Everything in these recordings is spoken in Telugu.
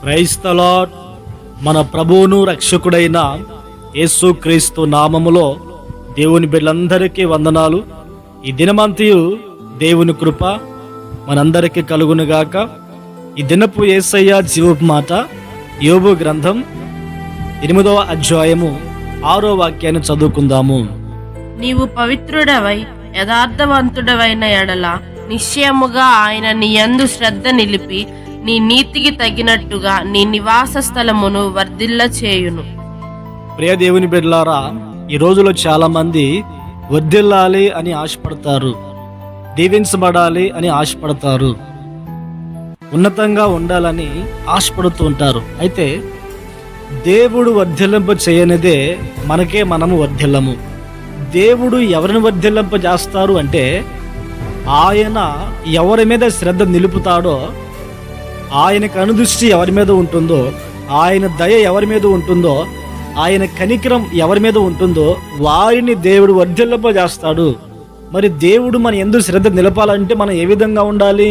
Praise the lord. మన ప్రభువును రక్షకుడైన యేసుక్రీస్తు నామములో దేవుని బిడ్డలందరికీ వందనాలు. ఈ దినమంతయు దేవుని కృప మనందరికీ కలుగునుగాక. ఈ దినపు యేసయ్య జీవపు మాట యోబు గ్రంథం 8వ అధ్యాయము 6వ వాక్యాన్ని చదువుకుందాము. నీవు పవిత్రుడవై యథార్థవంతుడవైన ఎడల నిశ్చయముగా ఆయన నీ యందు శ్రద్ధ నిలిపి నీ నీతికి తగినట్టుగా నీ నివాస స్థలమును వర్ధిల్ల చేయును. ప్రియ దేవుని బిడ్డలారా, ఈ రోజులో చాలా మంది వర్ధిల్లాలి అని ఆశపడతారు, దీవించబడాలి అని ఆశపడతారు, ఉన్నతంగా ఉండాలని ఆశపడుతూ ఉంటారు. అయితే దేవుడు వర్ధిల్లింప చేయనిదే మనకే మనము వర్ధిల్లము. దేవుడు ఎవరిని వర్ధిల్లింప చేస్తారు అంటే, ఆయన ఎవరి మీద శ్రద్ధ నిలుపుతాడో, ఆయన కనుదృష్టి ఎవరి మీద ఉంటుందో, ఆయన దయ ఎవరి మీద ఉంటుందో, ఆయన కనికరం ఎవరి మీద ఉంటుందో వారిని దేవుడు వర్ధిల్లింప చేస్తాడు. మరి దేవుడు మన యందు శ్రద్ధ నిలపాలంటే మనం ఏ విధంగా ఉండాలి?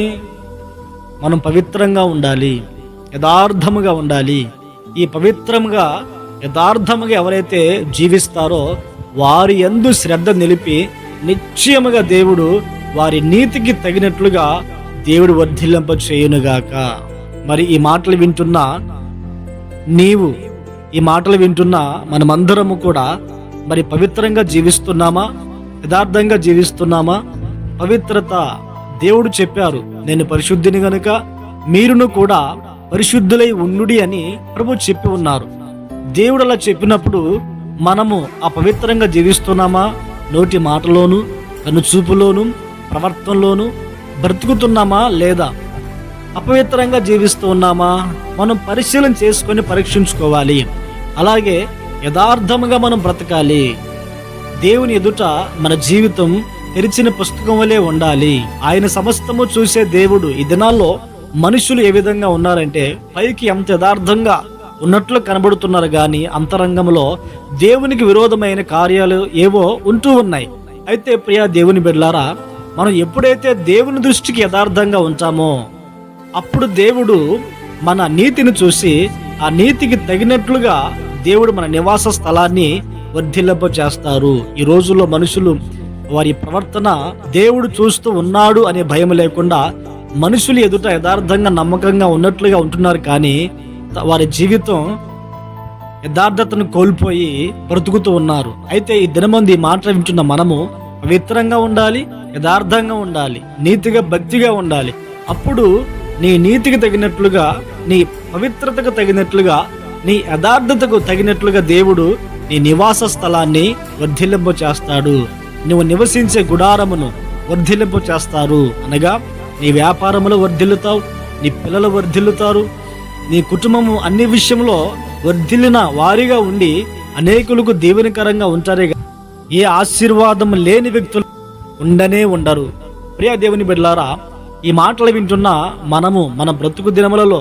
మనం పవిత్రంగా ఉండాలి, యథార్థముగా ఉండాలి. ఈ పవిత్రంగా యథార్థముగా ఎవరైతే జీవిస్తారో వారి యందు శ్రద్ధ నిలిపి నిశ్చయముగా దేవుడు వారి నీతికి తగినట్లుగా దేవుడు వర్ధిల్లింప చేయునుగాక. మరి ఈ మాటలు వింటున్నా నీవు, ఈ మాటలు వింటున్నా మనమందరము కూడా మరి పవిత్రంగా జీవిస్తున్నామా? యథార్థంగా జీవిస్తున్నామా? పవిత్రత దేవుడు చెప్పారు, నేను పరిశుద్ధిని గనుక మీరును కూడా పరిశుద్ధులై ఉండుడి అని ప్రభు చెప్పి ఉన్నారు. దేవుడు అలా చెప్పినప్పుడు మనము ఆ పవిత్రంగా జీవిస్తున్నామా? నోటి మాటలోను, కనుచూపులోను, ప్రవర్తనలోను బ్రతుకుతున్నామా లేదా? అపవిత్రంగా జీవిస్తూ ఉన్నామా? మనం పరిశీలన చేసుకొని పరీక్షించుకోవాలి. అలాగే యథార్థముగా మనం బ్రతకాలి. దేవుని ఎదుట మన జీవితం తెరిచిన పుస్తకం వలె ఉండాలి. ఆయన సమస్తము చూసే దేవుడు. ఈ దినాల్లో మనుషులు ఏ విధంగా ఉన్నారంటే, పైకి ఎంత యథార్థంగా ఉన్నట్లు కనబడుతున్నారు కానీ అంతరంగంలో దేవునికి విరోధమైన కార్యాలు ఏవో ఉంటూ ఉన్నాయి. అయితే ప్రియ దేవుని బిడ్డలారా, మనం ఎప్పుడైతే దేవుని దృష్టికి యథార్థంగా ఉంటామో అప్పుడు దేవుడు మన నీతిని చూసి ఆ నీతికి తగినట్లుగా దేవుడు మన నివాస స్థలాన్ని వర్ధిల్లింప చేస్తారు. ఈ రోజుల్లో మనుషులు వారి ప్రవర్తన దేవుడు చూస్తూ ఉన్నాడు అనే భయం లేకుండా మనుషులు ఎదుట యథార్థంగా నమ్మకంగా ఉన్నట్లుగా ఉంటున్నారు, కానీ వారి జీవితం యథార్థతను కోల్పోయి బ్రతుకుతూ ఉన్నారు. అయితే ఈ దినమంది ఈ మాట వింటున్న మనము పవిత్రంగా ఉండాలి, యథార్థంగా ఉండాలి, నీతిగా భక్తిగా ఉండాలి. అప్పుడు నీ నీతికి తగినట్లుగా, నీ పవిత్రతకు తగినట్లుగా, నీ యథార్థతకు తగినట్లుగా దేవుడు నీ నివాస స్థలాన్ని వర్ధిల్లింప చేస్తాడు. నువ్వు నివసించే గుడారమును వర్ధిల్లింప చేస్తారు. అనగా నీ వ్యాపారములో వర్ధిల్లుతావు, నీ పిల్లలు వర్ధిల్లుతారు, నీ కుటుంబము అన్ని విషయంలో వర్ధిల్లిన వారిగా ఉండి అనేకులకు దీవెనకరంగా ఉంటారే. ఏ ఆశీర్వాదం లేని వ్యక్తులు ఉండనే ఉండరు. ప్రియ దేవుని బిడ్డలారా, ఈ మాటలు వింటున్న మనము మన బ్రతుకు దినములలో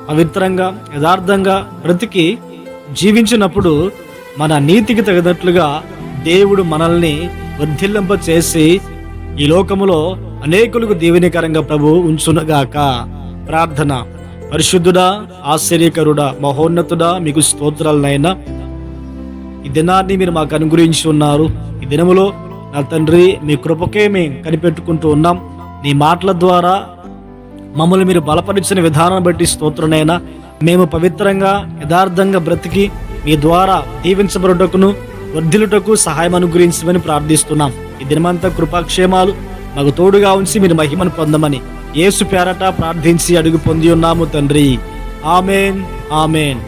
పవిత్రంగా యథార్థంగా బ్రతికి జీవించినప్పుడు మన నీతికి తగినట్లుగా దేవుడు మనల్ని వర్ధిల్లింప చేసి ఈ లోకములో అనేకులకు దీవెనకరంగా ప్రభు ఉంచునుగాక. ప్రార్థన. పరిశుద్ధుడా, ఆశ్చర్యకరుడా, మహోన్నతుడా, మీకు స్తోత్రాలనైనా ఈ దినాన్ని మీరు మాకు అనుగ్రహించి ఉన్నారు. ఈ దినములో నా తండ్రి, మీ కృపకే మేము కనిపెట్టుకుంటూ ఉన్నాం. నీ మాటల ద్వారా మమ్మల్ని మీరు బలపరిచిన విధానాన్ని బట్టి స్తోత్రనైనా మేము పవిత్రంగా యథార్థంగా బ్రతికి మీ ద్వారా దీవించబడుటకును వర్ధిల్లుటకు సహాయం అనుగ్రహించమని ప్రార్థిస్తున్నాం. ఈ దినమంతా కృపాక్షేమాలు మాకు తోడుగా ఉంచి మీరు మహిమను పొందమని యేసు పేరట ప్రార్థించి అడుగు పొంది ఉన్నాము తండ్రి. Amen, amen.